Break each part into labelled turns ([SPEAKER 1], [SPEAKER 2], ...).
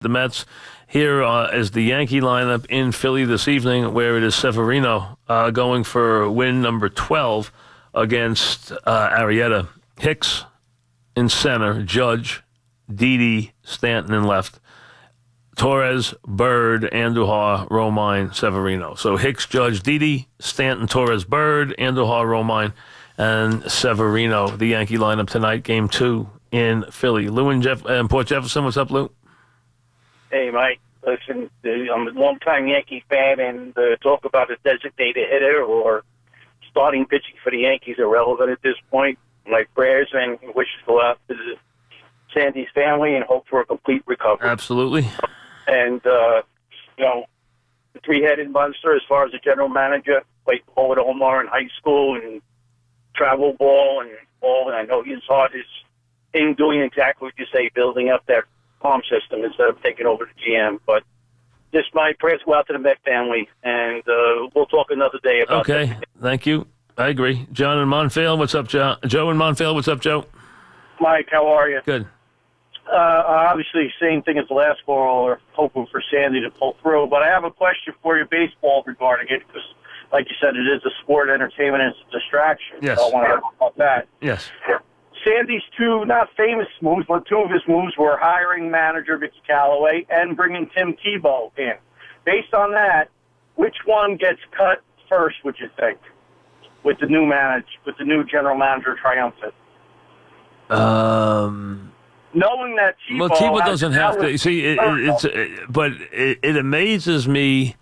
[SPEAKER 1] The Mets. Here is the Yankee lineup in Philly this evening, where it is Severino going for win number 12 against Arrieta. Hicks in center, Judge, Didi, Stanton in left, Torres, Bird, Andujar, Romine, Severino. So Hicks, Judge, Didi, Stanton, Torres, Bird, Andujar, Romine, and Severino. The Yankee lineup tonight, Game 2 in Philly. Lou and Port Jefferson, what's up, Lou?
[SPEAKER 2] Hey, Mike. Listen, I'm a longtime Yankee fan, and talk about a designated hitter or starting pitching for the Yankees are relevant at this point. My prayers and wishes go out to Sandy's family and hope for a complete recovery.
[SPEAKER 1] Absolutely.
[SPEAKER 2] And, the three-headed monster as far as the general manager, played ball with Omar in high school and travel ball and all, and I know his heart is in doing exactly what you say, building up that farm system instead of taking over the GM. But just my prayers go out to the Met family, and we'll talk another day about that.
[SPEAKER 1] Okay, thank you. I agree. John in Montvale, what's up, Joe? Joe in Montvale, what's up, Joe?
[SPEAKER 2] Mike, how are you?
[SPEAKER 1] Good.
[SPEAKER 2] Obviously, same thing as the last call, or hoping for Sandy to pull through. But I have a question for you, baseball, regarding it, because, like you said, it is a sport, entertainment, and it's a distraction.
[SPEAKER 1] Yes.
[SPEAKER 2] So I want to talk about that.
[SPEAKER 1] Yes.
[SPEAKER 2] Sandy's two, not famous moves, but two of his moves were hiring manager Mickey Callaway and bringing Tim Tebow in. Based on that, which one gets cut first, would you think, with the new general manager triumphant? Knowing that Tebow...
[SPEAKER 1] Well, Tebow doesn't have to... See, it amazes me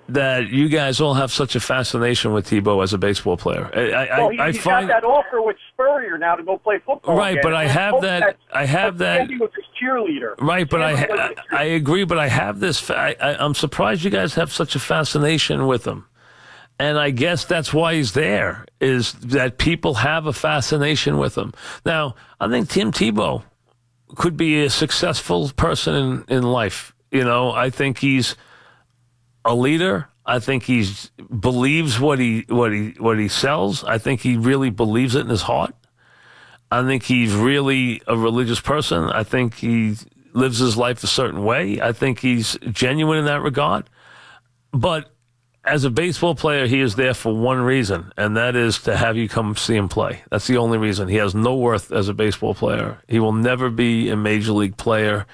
[SPEAKER 1] that you guys all have such a fascination with Tebow as a baseball player.
[SPEAKER 2] I find got that offer with Spurrier now to go play football.
[SPEAKER 1] Right,
[SPEAKER 2] again.
[SPEAKER 1] but I have that.
[SPEAKER 2] Sandy was his cheerleader.
[SPEAKER 1] Right, but I agree. But I have this. I'm surprised you guys have such a fascination with him, and I guess that's why he's there. Is that people have a fascination with him? Now, I think Tim Tebow could be a successful person in life. I think he's a leader. I think he believes what he sells. I think he really believes it in his heart. I think he's really a religious person. I think he lives his life a certain way. I think he's genuine in that regard. But as a baseball player, he is there for one reason, and that is to have you come see him play. That's the only reason. He has no worth as a baseball player. He will never be a major league player.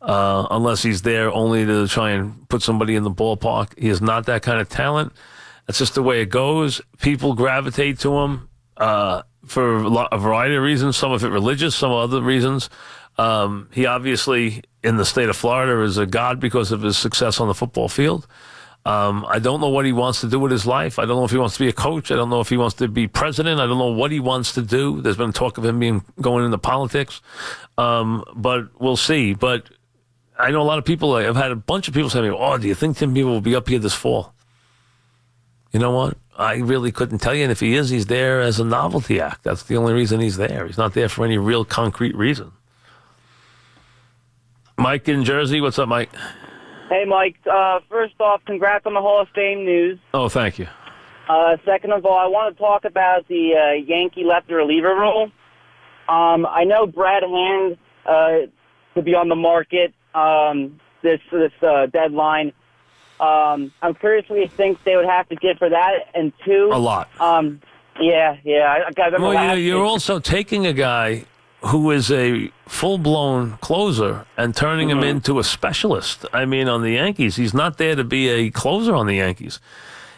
[SPEAKER 1] Unless he's there only to try and put somebody in the ballpark. He is not that kind of talent. That's just the way it goes. People gravitate to him for a variety of reasons, some of it religious, some other reasons. He obviously, in the state of Florida, is a god because of his success on the football field. I don't know what he wants to do with his life. I don't know if he wants to be a coach. I don't know if he wants to be president. I don't know what he wants to do. There's been talk of him going into politics. But we'll see. But I know a lot of people, I've had a bunch of people say to me, do you think Tim Tebow will be up here this fall? You know what? I really couldn't tell you. And if he is, he's there as a novelty act. That's the only reason he's there. He's not there for any real concrete reason. Mike in Jersey. What's up, Mike?
[SPEAKER 3] Hey, Mike. First off, congrats on the Hall of Fame news.
[SPEAKER 1] Oh, thank you.
[SPEAKER 3] Second of all, I want to talk about the Yankee lefty reliever rule. I know Brad Hand to be on the market this deadline. I'm curious what you think they would have to get for that. And two,
[SPEAKER 1] a lot.
[SPEAKER 3] You're
[SPEAKER 1] also taking a guy who is a full-blown closer and turning him into a specialist. I mean, on the Yankees, he's not there to be a closer on the Yankees.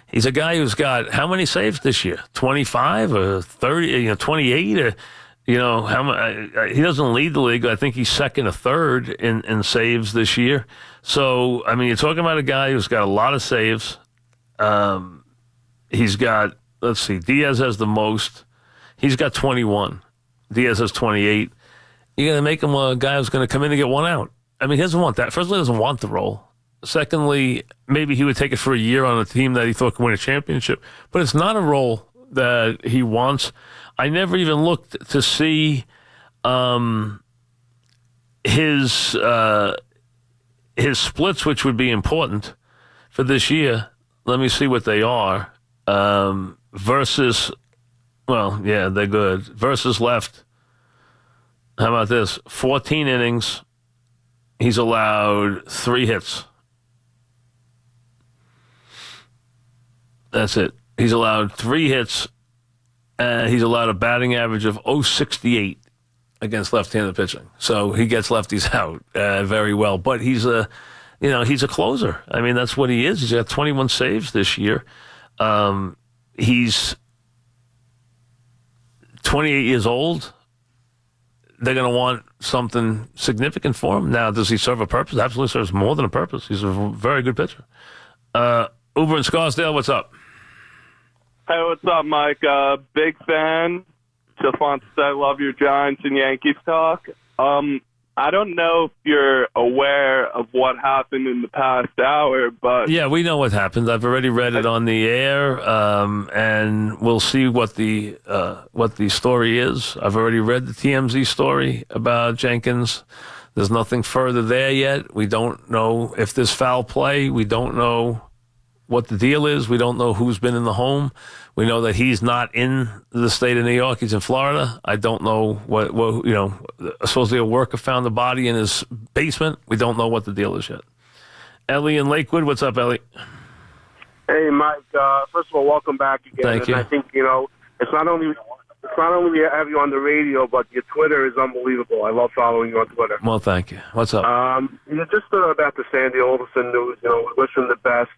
[SPEAKER 1] He's a guy who's got how many saves this year? 25 or 30? 28 or. He doesn't lead the league. I think he's second or third in saves this year. So, I mean, you're talking about a guy who's got a lot of saves. He's got, let's see, Diaz has the most. He's got 21. Diaz has 28. You're going to make him a guy who's going to come in and get one out. I mean, he doesn't want that. Firstly, he doesn't want the role. Secondly, maybe he would take it for a year on a team that he thought could win a championship. But it's not a role that he wants. I never even looked to see his splits, which would be important for this year. Let me see what they are. Versus, they're good. Versus left. How about this? 14 innings, he's allowed 3 hits. That's it. He's allowed 3 hits, and he's allowed a batting average of .068 against left-handed pitching. So he gets lefties out very well. But he's a closer. I mean, that's what he is. He's got 21 saves this year. He's 28 years old. They're going to want something significant for him. Now, does he serve a purpose? Absolutely serves more than a purpose. He's a very good pitcher. Uber in Scarsdale, what's up?
[SPEAKER 4] Hey, what's up, Mike? Big fan. Just want to say I love your Giants and Yankees talk. I don't know if you're aware of what happened in the past hour, but...
[SPEAKER 1] Yeah, we know what happened. I've already read it on the air, and we'll see what the story is. I've already read the TMZ story about Jenkins. There's nothing further there yet. We don't know if there's foul play. We don't know what the deal is. We don't know who's been in the home. We know that he's not in the state of New York. He's in Florida. I don't know what supposedly a worker found the body in his basement. We don't know what the deal is yet. Ellie in Lakewood. What's up, Ellie?
[SPEAKER 5] Hey, Mike. First of all, welcome back again.
[SPEAKER 1] Thank you.
[SPEAKER 5] I think, it's not only have you on the radio, but your Twitter is unbelievable. I love following you on Twitter.
[SPEAKER 1] Well, thank you. What's up?
[SPEAKER 5] Just about the Sandy Alderson news. We wish him the best.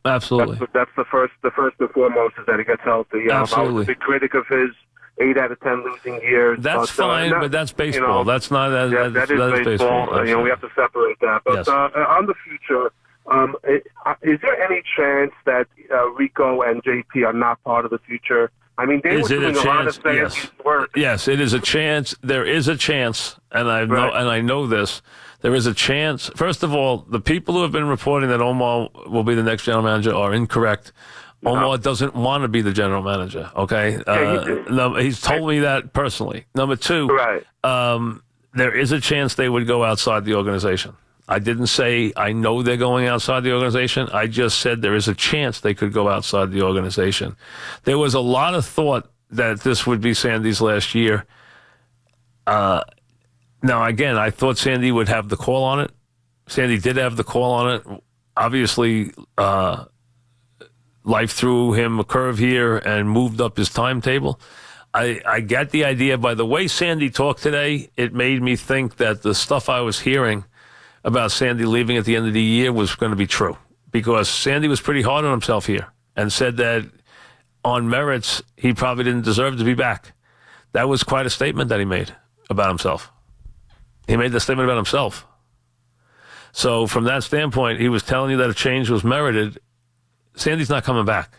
[SPEAKER 1] Absolutely.
[SPEAKER 5] That's the first and foremost is that he gets healthy.
[SPEAKER 1] Absolutely.
[SPEAKER 5] I was a big critic of his 8 out of 10 losing years.
[SPEAKER 1] That's fine, but that's baseball. That's not that is baseball.
[SPEAKER 5] We have to separate that. But
[SPEAKER 1] yes.
[SPEAKER 5] On the future, is there any chance that Rico and JP are not part of the future? I mean, they were doing a lot of things.
[SPEAKER 1] Yes, it is a chance. There is a chance, and I know this. There is a chance. First of all, the people who have been reporting that Omar will be the next general manager are incorrect. No. Omar doesn't want to be the general manager. Okay, he's told me that personally. Number 2, there is a chance they would go outside the organization. I didn't say I know they're going outside the organization. I just said there is a chance they could go outside the organization. There was a lot of thought that this would be Sandy's last year. Now, again, I thought Sandy would have the call on it. Sandy did have the call on it. Obviously, life threw him a curve here and moved up his timetable. I get the idea. By the way Sandy talked today, it made me think that the stuff I was hearing about Sandy leaving at the end of the year was going to be true, because Sandy was pretty hard on himself here and said that on merits, he probably didn't deserve to be back. That was quite a statement that he made about himself. He made the statement about himself. So from that standpoint, he was telling you that a change was merited. Sandy's not coming back,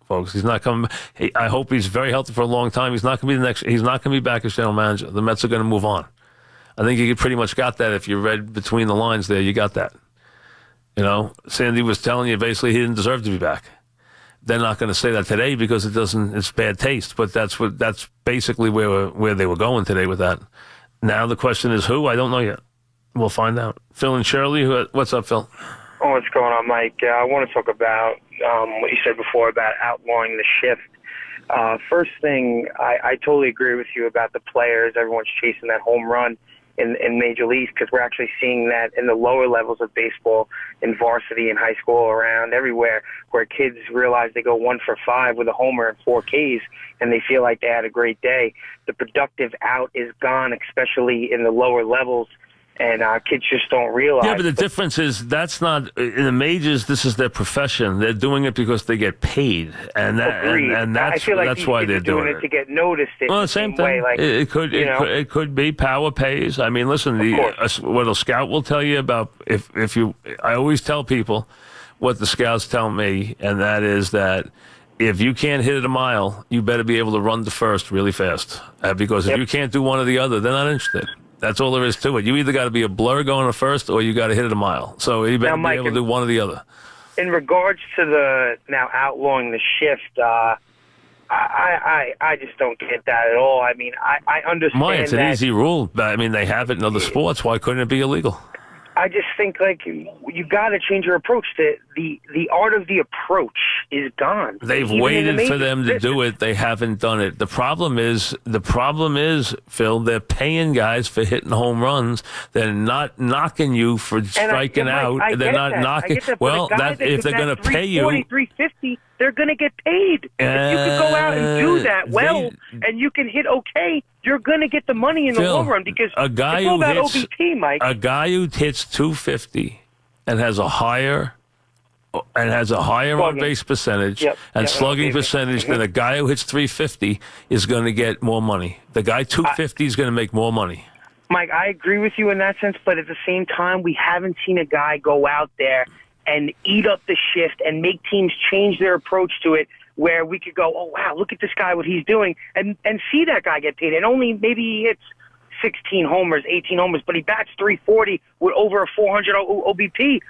[SPEAKER 1] folks. He's not coming. I hope he's very healthy for a long time. He's not going to be he's not going to be back as general manager. The Mets are going to move on. I think you pretty much got that if you read between the lines there. You got that. Sandy was telling you basically he didn't deserve to be back. They're not going to say that today because it's bad taste, but that's basically where they were going today with that. Now the question is who? I don't know yet. We'll find out. Phil and Shirley, what's up, Phil?
[SPEAKER 6] Oh, what's going on, Mike? I want to talk about what you said before about outlawing the shift. First thing, I totally agree with you about the players. Everyone's chasing that home run in Major Leagues, because we're actually seeing that in the lower levels of baseball, in varsity, in high school, around everywhere, where kids realize they go 1 for 5 with a homer and 4 Ks, and they feel like they had a great day. The productive out is gone, especially in the lower levels, and kids just don't realize.
[SPEAKER 1] Yeah, but the difference is that's not in the majors. This is their profession. They're doing it because they get paid, and that's why they're doing it
[SPEAKER 6] to get noticed.
[SPEAKER 1] Well, the same thing.
[SPEAKER 6] Way,
[SPEAKER 1] it could be power pays. I mean, listen, what a scout will tell you about if you. I always tell people what the scouts tell me, and that is that if you can't hit it a mile, you better be able to run to first really fast, because if you can't do one or the other, they're not interested. That's all there is to it. You either got to be a blur going to first, or you got to hit it a mile. So you better be able to do one or the other.
[SPEAKER 6] In regards to the now outlawing the shift, I just don't get that at all. I mean, I understand.
[SPEAKER 1] Why? It's an easy rule. I mean, they have it in other sports. Why couldn't it be illegal?
[SPEAKER 6] I just think like you got to change your approach. The art of the approach is gone.
[SPEAKER 1] They've waited for them to do it. They haven't done it. The problem is, Phil, they're paying guys for hitting home runs. They're not knocking you for striking out. They're not knocking. Well, if they're going to pay you,
[SPEAKER 6] 350, they're going to get paid. If you could go out and do that and you can hit okay, you're going to get the money in the long run because
[SPEAKER 1] a guy
[SPEAKER 6] it's all
[SPEAKER 1] who
[SPEAKER 6] about
[SPEAKER 1] hits
[SPEAKER 6] OBP, Mike.
[SPEAKER 1] A guy who hits 250 and has a higher on base percentage and slugging percentage than a guy who hits 350 is going to get more money. The guy 250 is going to make more money.
[SPEAKER 6] Mike, I agree with you in that sense, but at the same time, we haven't seen a guy go out there and eat up the shift and make teams change their approach to it where we could go, oh, wow, look at this guy, what he's doing, and see that guy get paid. And only maybe he hits 16 homers, 18 homers, but he bats 340 with over a 400 OBP.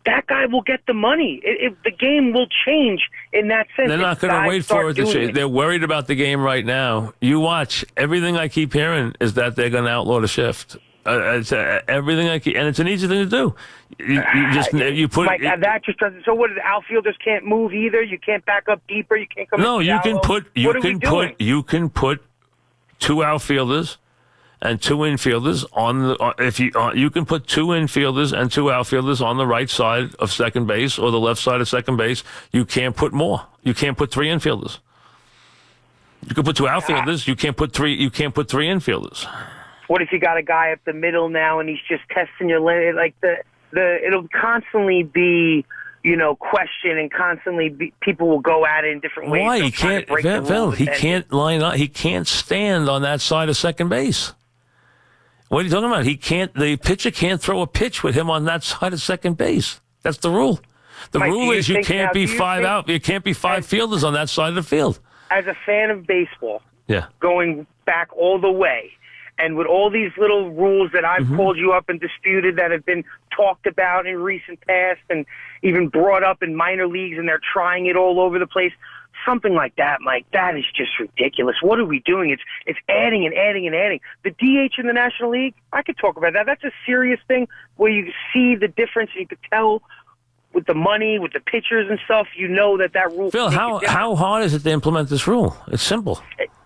[SPEAKER 6] That guy will get the money. The game will change in that sense.
[SPEAKER 1] They're not going to wait for it to change. They're worried about the game right now. You watch. Everything I keep hearing is that they're going to outlaw the shift. It's everything I keep, and it's an easy thing to do. You put
[SPEAKER 6] Mike, that just doesn't. So what? Outfielders can't move either. You can't back up deeper. You can't come.
[SPEAKER 1] No, you can put. You can put 2 outfielders and 2 infielders on the. You can put 2 infielders and 2 outfielders on the right side of second base or the left side of second base. You can't put more. You can't put 3 infielders. You can put 2 outfielders. You can't put 3. You can't put 3 infielders.
[SPEAKER 6] What if you got a guy up the middle now and he's just testing your limit? Like it'll constantly be, questioned and constantly people will go at it in different ways.
[SPEAKER 1] Why? He can't, Phil, he can't line up. He can't stand on that side of second base. What are you talking about? The pitcher can't throw a pitch with him on that side of second base. That's the rule.
[SPEAKER 6] Mike,
[SPEAKER 1] rule is you can't be 5 out. You can't be 5 fielders on that side of the field.
[SPEAKER 6] As a fan of baseball, going back all the way, and with all these little rules that I've called you up and disputed that have been talked about in recent past and even brought up in minor leagues, and they're trying it all over the place, something like that, Mike, that is just ridiculous. What are we doing? It's adding and adding and adding. The DH in the National League, I could talk about that. That's a serious thing where you see the difference. You could tell with the money, with the pitchers and stuff, that rule.
[SPEAKER 1] Phil, how hard is it to implement this rule? It's simple.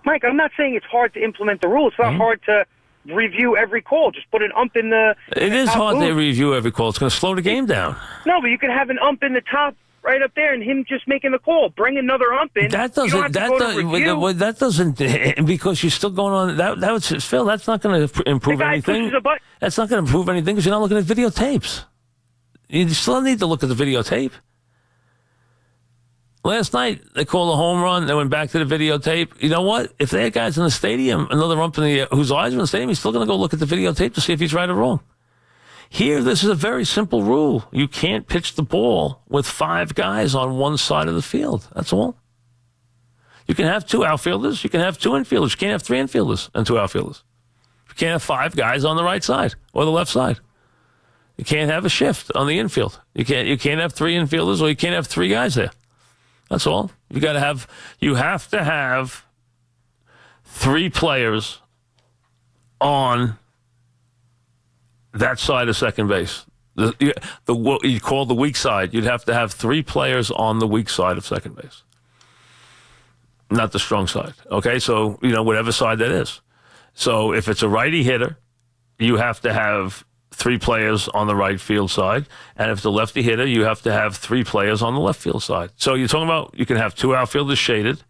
[SPEAKER 6] Mike, I'm not saying it's hard to implement the rule. It's not hard to review every call. Just put an ump in the...
[SPEAKER 1] It is hard to review every call. It's going to slow the game down.
[SPEAKER 6] No, but you can have an ump in the top right up there and him just making the call. Bring another ump in. That
[SPEAKER 1] doesn't, because you're still going on... That was, Phil, that's not going to improve anything. That's not going to improve anything because you're not looking at videotapes. You still need to look at the videotape. Last night, they called a home run. They went back to the videotape. You know what? If they had guys in the stadium, another ump whose eyes are in the stadium, he's still going to go look at the videotape to see if he's right or wrong. Here, this is a very simple rule. You can't pitch the ball with 5 guys on one side of the field. That's all. You can have 2 outfielders. You can have 2 infielders. You can't have 3 infielders and 2 outfielders. You can't have 5 guys on the right side or the left side. You can't have a shift on the infield. You can't have 3 infielders or you can't have 3 guys there. That's all. You have to have 3 players on that side of second base. You call the weak side. You'd have to have 3 players on the weak side of second base, not the strong side. Okay, so whatever side that is. So if it's a righty hitter, you have to have 3 players on the right field side. And if it's a lefty hitter, you have to have 3 players on the left field side. So you're talking about you can have 2 outfielders shaded,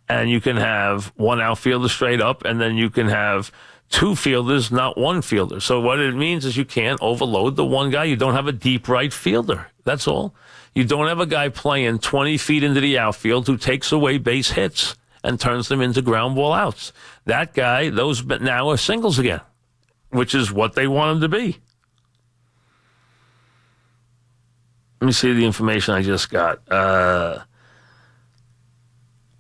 [SPEAKER 1] and you can have 1 outfielder straight up, and then you can have 2 fielders, not 1 fielder. So what it means is you can't overload the one guy. You don't have a deep right fielder. That's all. You don't have a guy playing 20 feet into the outfield who takes away base hits and turns them into ground ball outs. That guy, those now are singles again, which is what they want them to be. Let me see the information I just got.